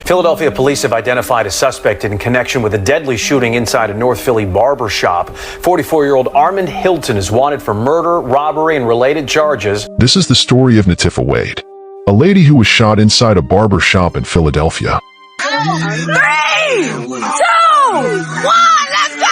Philadelphia police have identified a suspect in connection with a deadly shooting inside a North Philly barbershop. 44-year-old Armand Hilton is wanted for murder, robbery, and related charges. This is the story of Natifah Wade, a lady who was shot inside a barber shop in Philadelphia. 3, 2, 1, let's go!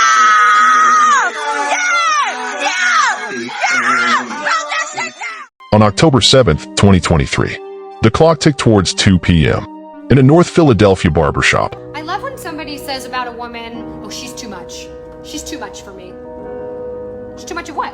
On October 7th, 2023, the clock ticked towards 2 p.m. in a North Philadelphia barbershop. I love when somebody says about a woman, oh, she's too much. She's too much for me. She's too much of what?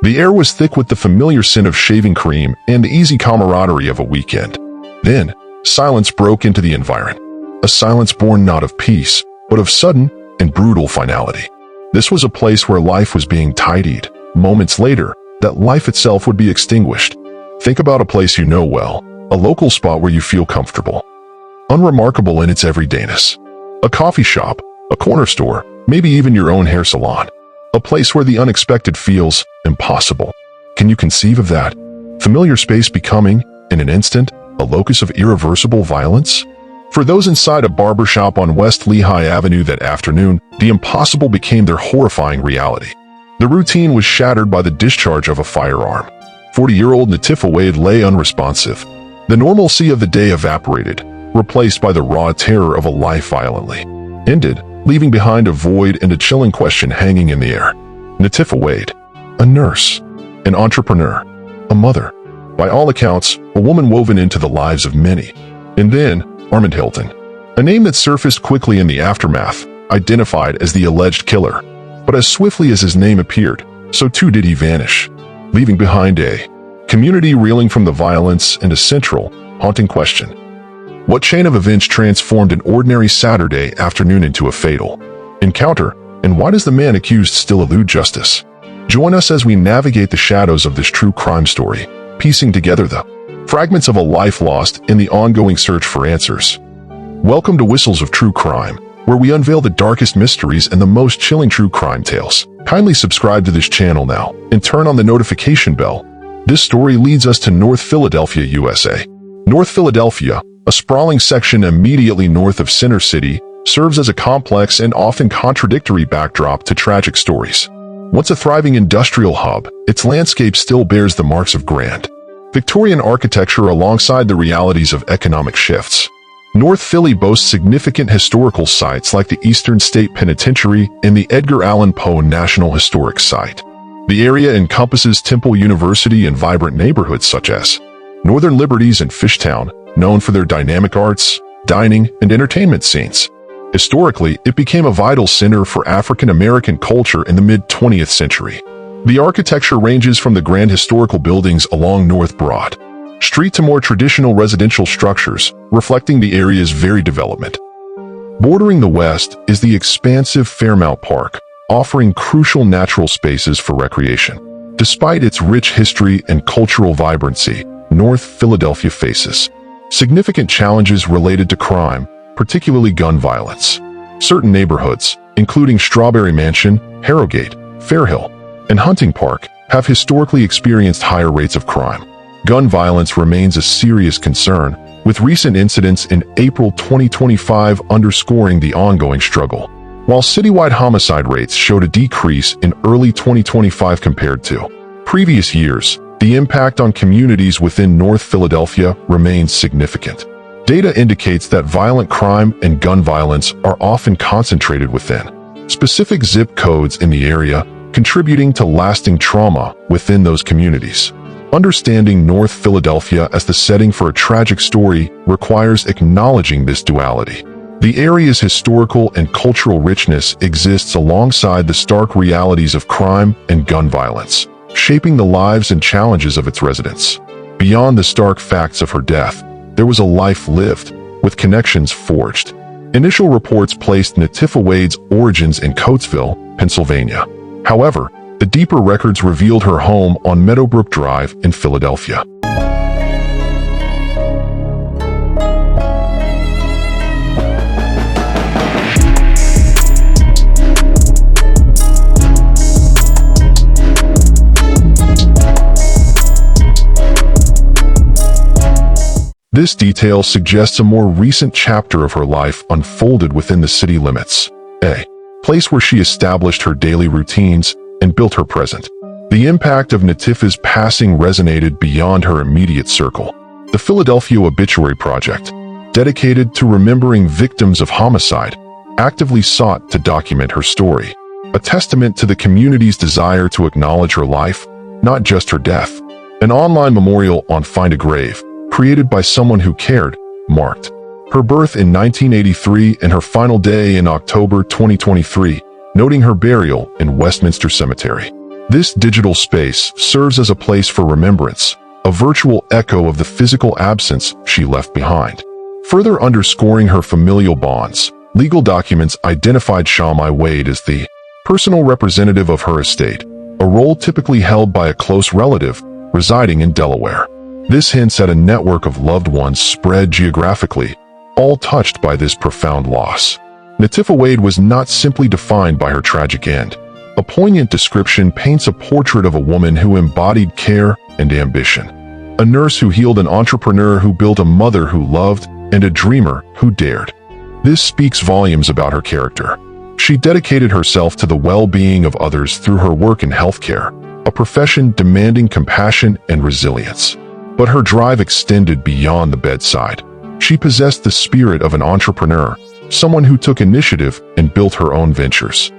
The air was thick with the familiar scent of shaving cream and the easy camaraderie of a weekend. Then, silence broke into the environment. A silence born not of peace, but of sudden and brutal finality. This was a place where life was being tidied. Moments later, that life itself would be extinguished. Think about a place you know well, a local spot where you feel comfortable. Unremarkable in its everydayness. A coffee shop, a corner store, maybe even your own hair salon. A place where the unexpected feels impossible. Can you conceive of that? Familiar space becoming, in an instant, a locus of irreversible violence? For those inside a barbershop on West Lehigh Avenue that afternoon, the impossible became their horrifying reality. The routine was shattered by the discharge of a firearm. 40-year-old Natifah Wade lay unresponsive. The normalcy of the day evaporated, replaced by the raw terror of a life violently ended, leaving behind a void and a chilling question hanging in the air. Natifah Wade, a nurse, an entrepreneur, a mother, by all accounts, a woman woven into the lives of many. And then, Armand Hilton, a name that surfaced quickly in the aftermath, identified as the alleged killer. But as swiftly as his name appeared, so too did he vanish, leaving behind a community reeling from the violence and a central, haunting question. What chain of events transformed an ordinary Saturday afternoon into a fatal encounter, and why does the man accused still elude justice? Join us as we navigate the shadows of this true crime story, piecing together the fragments of a life lost in the ongoing search for answers. Welcome to Whistles of True Crime, where we unveil the darkest mysteries and the most chilling true crime tales. Kindly subscribe to this channel now and turn on the notification bell. This story leads us to North Philadelphia, USA. North Philadelphia, a sprawling section immediately north of Center City, serves as a complex and often contradictory backdrop to tragic stories. Once a thriving industrial hub, its landscape still bears the marks of grand Victorian architecture alongside the realities of economic shifts. North Philly boasts significant historical sites like the Eastern State Penitentiary and the Edgar Allan Poe National Historic Site. The area encompasses Temple University and vibrant neighborhoods such as Northern Liberties and Fishtown, known for their dynamic arts, dining, and entertainment scenes. Historically, it became a vital center for African American culture in the mid-20th century. The architecture ranges from the grand historical buildings along North Broad Street to more traditional residential structures, reflecting the area's varied development. Bordering the west is the expansive Fairmount Park, offering crucial natural spaces for recreation. Despite its rich history and cultural vibrancy, North Philadelphia faces significant challenges related to crime, particularly gun violence. Certain neighborhoods, including Strawberry Mansion, Harrogate, Fairhill, and Hunting Park, have historically experienced higher rates of crime. Gun violence remains a serious concern, with recent incidents in April 2025 underscoring the ongoing struggle. While citywide homicide rates showed a decrease in early 2025 compared to previous years, the impact on communities within North Philadelphia remains significant. Data indicates that violent crime and gun violence are often concentrated within specific zip codes in the area, contributing to lasting trauma within those communities. Understanding North Philadelphia as the setting for a tragic story requires acknowledging this duality. The area's historical and cultural richness exists alongside the stark realities of crime and gun violence, shaping the lives and challenges of its residents. Beyond the stark facts of her death, there was a life lived, with connections forged. Initial reports placed Natifah Wade's origins in Coatesville, Pennsylvania. However, The deeper records revealed her home on Meadowbrook Drive in Philadelphia. This detail suggests a more recent chapter of her life unfolded within the city limits, a place where she established her daily routines and built her present. The impact of Natifah's passing resonated beyond her immediate circle. The Philadelphia Obituary Project, dedicated to remembering victims of homicide, actively sought to document her story, a testament to the community's desire to acknowledge her life, not just her death. An online memorial on Find a Grave, created by someone who cared, marked her birth in 1983 and her final day in October 2023, noting her burial in Westminster Cemetery. This digital space serves as a place for remembrance, a virtual echo of the physical absence she left behind. Further underscoring her familial bonds, legal documents identified Shamai Wade as the personal representative of her estate, a role typically held by a close relative residing in Delaware. This hints at a network of loved ones spread geographically, all touched by this profound loss. Natifah Wade was not simply defined by her tragic end. A poignant description paints a portrait of a woman who embodied care and ambition. A nurse who healed, an entrepreneur who built, a mother who loved, and a dreamer who dared. This speaks volumes about her character. She dedicated herself to the well-being of others through her work in healthcare, a profession demanding compassion and resilience. But her drive extended beyond the bedside. She possessed the spirit of an entrepreneur, someone who took initiative and built her own ventures.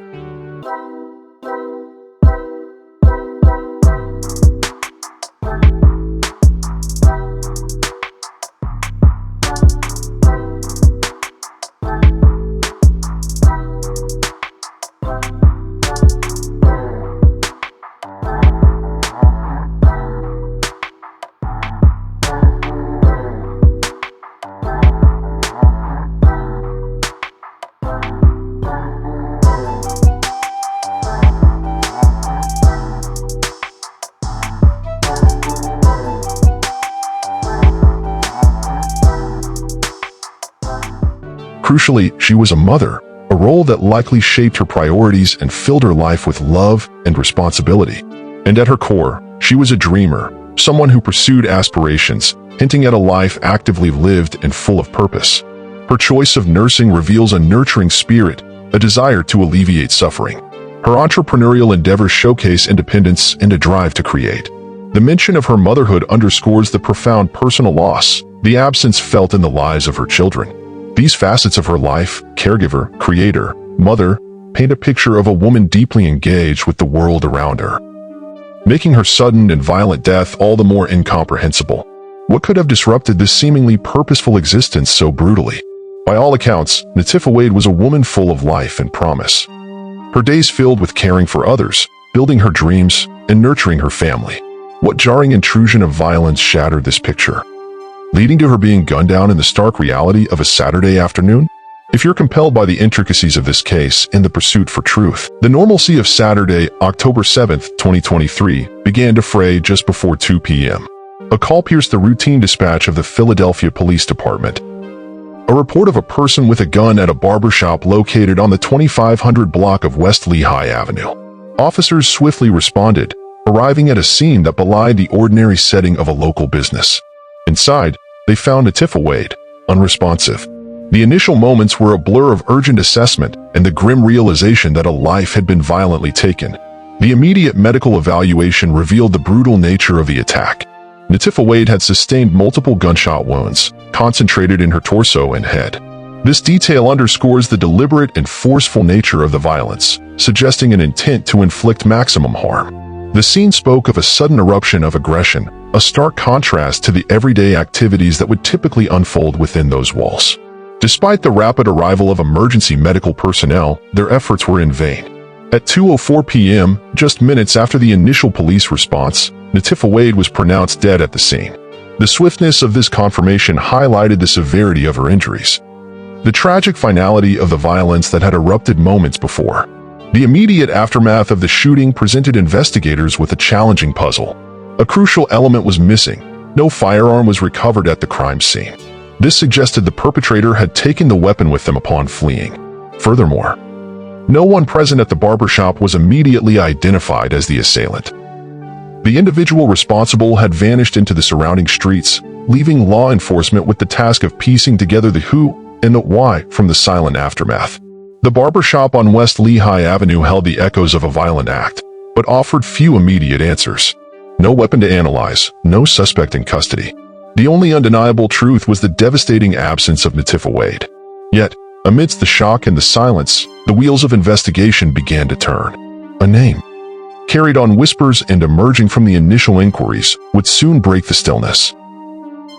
Crucially, she was a mother, a role that likely shaped her priorities and filled her life with love and responsibility. And at her core, she was a dreamer, someone who pursued aspirations, hinting at a life actively lived and full of purpose. Her choice of nursing reveals a nurturing spirit, a desire to alleviate suffering. Her entrepreneurial endeavors showcase independence and a drive to create. The mention of her motherhood underscores the profound personal loss, the absence felt in the lives of her children. These facets of her life, caregiver, creator, mother, paint a picture of a woman deeply engaged with the world around her, making her sudden and violent death all the more incomprehensible. What could have disrupted this seemingly purposeful existence so brutally? By all accounts, Natifah Wade was a woman full of life and promise. Her days filled with caring for others, building her dreams, and nurturing her family. What jarring intrusion of violence shattered this picture, leading to her being gunned down in the stark reality of a Saturday afternoon? If you're compelled by the intricacies of this case in the pursuit for truth, the normalcy of Saturday, October 7th, 2023, began to fray just before 2 p.m. A call pierced the routine dispatch of the Philadelphia Police Department. A report of a person with a gun at a barbershop located on the 2500 block of West Lehigh Avenue. Officers swiftly responded, arriving at a scene that belied the ordinary setting of a local business. Inside, they found Natifah Wade, unresponsive. The initial moments were a blur of urgent assessment and the grim realization that a life had been violently taken. The immediate medical evaluation revealed the brutal nature of the attack. Natifah Wade had sustained multiple gunshot wounds, concentrated in her torso and head. This detail underscores the deliberate and forceful nature of the violence, suggesting an intent to inflict maximum harm. The scene spoke of a sudden eruption of aggression, a stark contrast to the everyday activities that would typically unfold within those walls. Despite the rapid arrival of emergency medical personnel, their efforts were in vain. At 2:04 p.m., just minutes after the initial police response, Natifah Wade was pronounced dead at the scene. The swiftness of this confirmation highlighted the severity of her injuries, the tragic finality of the violence that had erupted moments before. The immediate aftermath of the shooting presented investigators with a challenging puzzle. A crucial element was missing. No firearm was recovered at the crime scene. This suggested the perpetrator had taken the weapon with them upon fleeing. Furthermore, no one present at the barbershop was immediately identified as the assailant. The individual responsible had vanished into the surrounding streets, leaving law enforcement with the task of piecing together the who and the why from the silent aftermath. The barbershop on West Lehigh Avenue held the echoes of a violent act, but offered few immediate answers. No weapon to analyze, no suspect in custody. The only undeniable truth was the devastating absence of Latifah Wade. Yet, amidst the shock and the silence, the wheels of investigation began to turn. A name, carried on whispers and emerging from the initial inquiries, would soon break the stillness.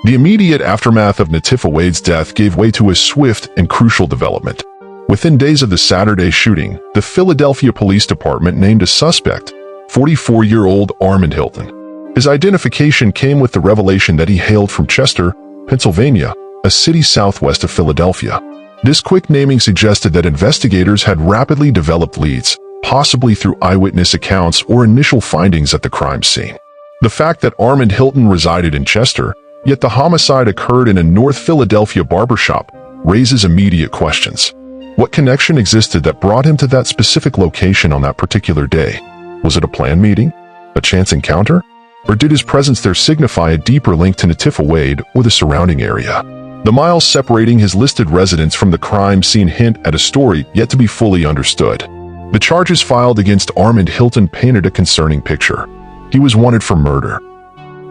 The immediate aftermath of Latifah Wade's death gave way to a swift and crucial development. Within days of the Saturday shooting, the Philadelphia Police Department named a suspect, 44-year-old Armand Hilton. His identification came with the revelation that he hailed from Chester, Pennsylvania, a city southwest of Philadelphia. This quick naming suggested that investigators had rapidly developed leads, possibly through eyewitness accounts or initial findings at the crime scene. The fact that Armand Hilton resided in Chester, yet the homicide occurred in a North Philadelphia barbershop, raises immediate questions. What connection existed that brought him to that specific location on that particular day? Was it a planned meeting? A chance encounter? Or did his presence there signify a deeper link to Latifah Wade or the surrounding area? The miles separating his listed residence from the crime scene hint at a story yet to be fully understood. The charges filed against Armand Hilton painted a concerning picture. He was wanted for murder,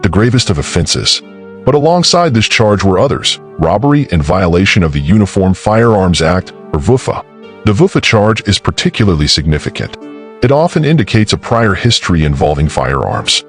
the gravest of offenses. But alongside this charge were others: robbery and violation of the Uniform Firearms Act, or VUFA. The VUFA charge is particularly significant. It often indicates a prior history involving firearms,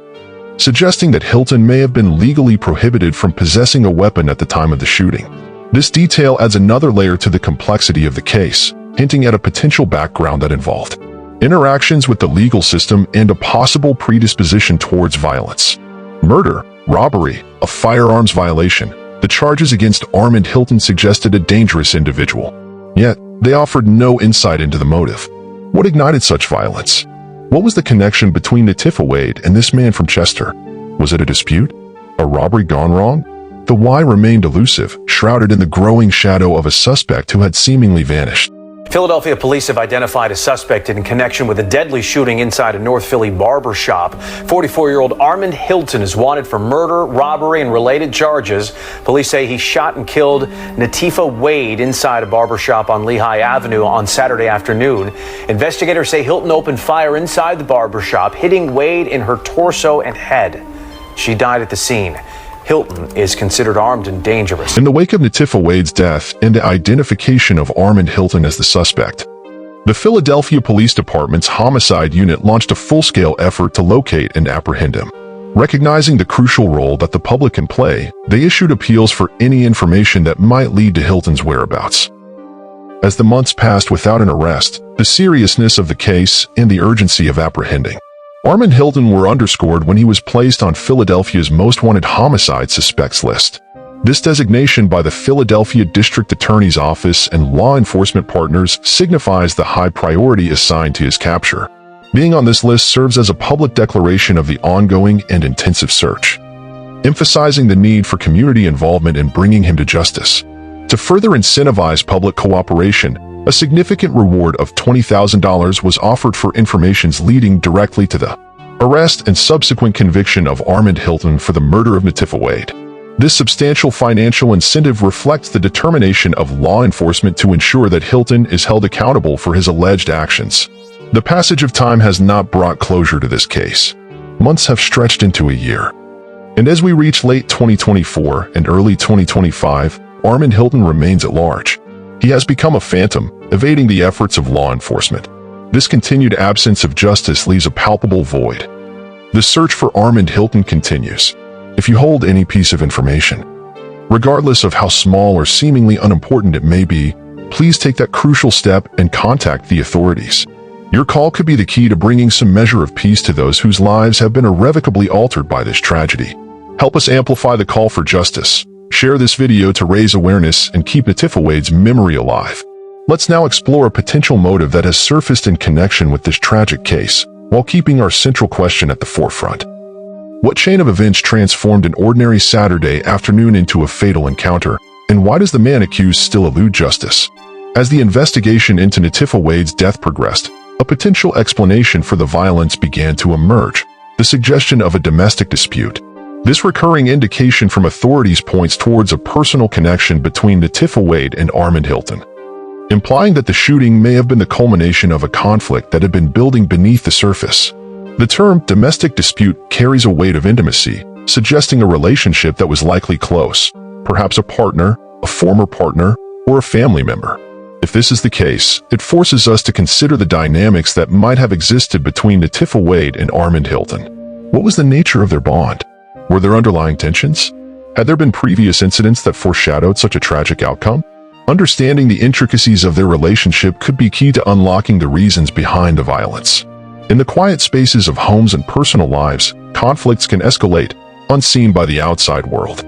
suggesting that Hilton may have been legally prohibited from possessing a weapon at the time of the shooting. This detail adds another layer to the complexity of the case, hinting at a potential background that involved interactions with the legal system and a possible predisposition towards violence. Murder, robbery, a firearms violation. The charges against Armand Hilton suggested a dangerous individual. Yet, they offered no insight into the motive. What ignited such violence? What was the connection between Latifah Wade and this man from Chester? Was it a dispute? A robbery gone wrong? The why remained elusive, shrouded in the growing shadow of a suspect who had seemingly vanished. Philadelphia police have identified a suspect in connection with a deadly shooting inside a North Philly barber shop. 44-year-old Armand Hilton is wanted for murder, robbery, and related charges. Police say he shot and killed Latifah Wade inside a barber shop on Lehigh Avenue on Saturday afternoon. Investigators say Hilton opened fire inside the barber shop, hitting Wade in her torso and head. She died at the scene. Hilton is considered armed and dangerous. In the wake of Latifah Wade's death and the identification of Armand Hilton as the suspect, the Philadelphia Police Department's homicide unit launched a full-scale effort to locate and apprehend him. Recognizing the crucial role that the public can play, they issued appeals for any information that might lead to Hilton's whereabouts. As the months passed without an arrest, the seriousness of the case and the urgency of apprehending Armand Hilton were underscored when he was placed on Philadelphia's most wanted homicide suspects list. This designation by the Philadelphia District Attorney's Office and law enforcement partners signifies the high priority assigned to his capture. Being on this list serves as a public declaration of the ongoing and intensive search, emphasizing the need for community involvement in bringing him to justice. To further incentivize public cooperation, a significant reward of $20,000 was offered for informations leading directly to the arrest and subsequent conviction of Armand Hilton for the murder of Latifah Wade. This substantial financial incentive reflects the determination of law enforcement to ensure that Hilton is held accountable for his alleged actions. The passage of time has not brought closure to this case. Months have stretched into a year. And as we reach late 2024 and early 2025, Armand Hilton remains at large. He has become a phantom, evading the efforts of law enforcement. This continued absence of justice leaves a palpable void. The search for Armand Hilton continues. If you hold any piece of information, regardless of how small or seemingly unimportant it may be, please take that crucial step and contact the authorities. Your call could be the key to bringing some measure of peace to those whose lives have been irrevocably altered by this tragedy. Help us amplify the call for justice. Share this video to raise awareness and keep Latifah Wade's memory alive. Let's now explore a potential motive that has surfaced in connection with this tragic case, while keeping our central question at the forefront. What chain of events transformed an ordinary Saturday afternoon into a fatal encounter, and why does the man accused still elude justice? As the investigation into Natifah Wade's death progressed, a potential explanation for the violence began to emerge, the suggestion of a domestic dispute. This recurring indication from authorities points towards a personal connection between Natifah Wade and Armand Hilton, implying that the shooting may have been the culmination of a conflict that had been building beneath the surface. The term domestic dispute carries a weight of intimacy, suggesting a relationship that was likely close, perhaps a partner, a former partner, or a family member. If this is the case, it forces us to consider the dynamics that might have existed between Natifah Wade and Armand Hilton. What was the nature of their bond? Were there underlying tensions? Had there been previous incidents that foreshadowed such a tragic outcome? Understanding the intricacies of their relationship could be key to unlocking the reasons behind the violence. In the quiet spaces of homes and personal lives, conflicts can escalate, unseen by the outside world.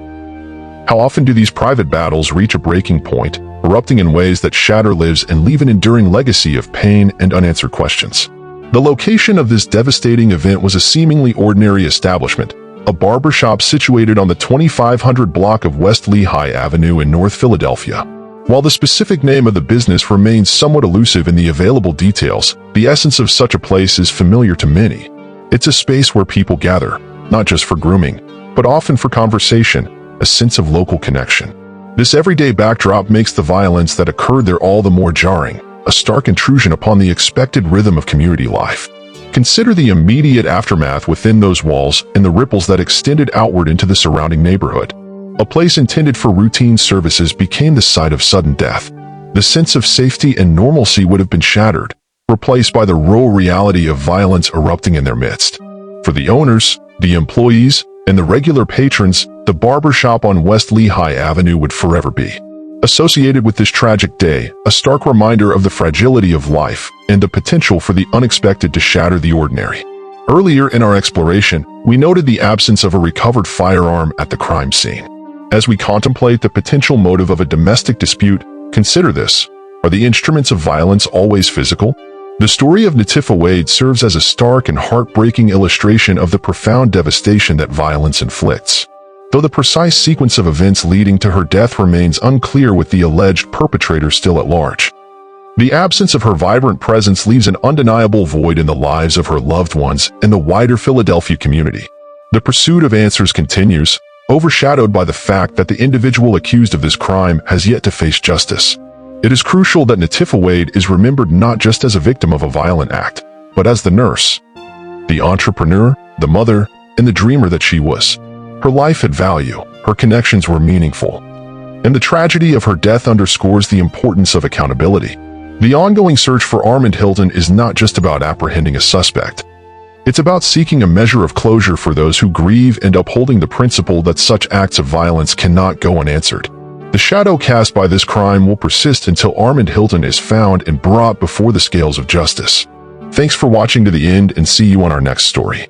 How often do these private battles reach a breaking point, erupting in ways that shatter lives and leave an enduring legacy of pain and unanswered questions? The location of this devastating event was a seemingly ordinary establishment, a barbershop situated on the 2500 block of West Lehigh Avenue in North Philadelphia. While the specific name of the business remains somewhat elusive in the available details, the essence of such a place is familiar to many. It's a space where people gather, not just for grooming, but often for conversation, a sense of local connection. This everyday backdrop makes the violence that occurred there all the more jarring, a stark intrusion upon the expected rhythm of community life. Consider the immediate aftermath within those walls and the ripples that extended outward into the surrounding neighborhood. A place intended for routine services became the site of sudden death. The sense of safety and normalcy would have been shattered, replaced by the raw reality of violence erupting in their midst. For the owners, the employees, and the regular patrons, the barbershop on West Lehigh Avenue would forever be associated with this tragic day, a stark reminder of the fragility of life and the potential for the unexpected to shatter the ordinary. Earlier in our exploration, we noted the absence of a recovered firearm at the crime scene. As we contemplate the potential motive of a domestic dispute, consider this: are the instruments of violence always physical? The story of Natifah Wade serves as a stark and heartbreaking illustration of the profound devastation that violence inflicts. Though the precise sequence of events leading to her death remains unclear with the alleged perpetrator still at large, the absence of her vibrant presence leaves an undeniable void in the lives of her loved ones and the wider Philadelphia community. The pursuit of answers continues, overshadowed by the fact that the individual accused of this crime has yet to face justice. It is crucial that Natifah Wade is remembered not just as a victim of a violent act, but as the nurse, the entrepreneur, the mother, and the dreamer that she was. Her life had value, her connections were meaningful, and the tragedy of her death underscores the importance of accountability. The ongoing search for Armand Hilton is not just about apprehending a suspect. It's about seeking a measure of closure for those who grieve and upholding the principle that such acts of violence cannot go unanswered. The shadow cast by this crime will persist until Armand Hilton is found and brought before the scales of justice. Thanks for watching to the end, and see you on our next story.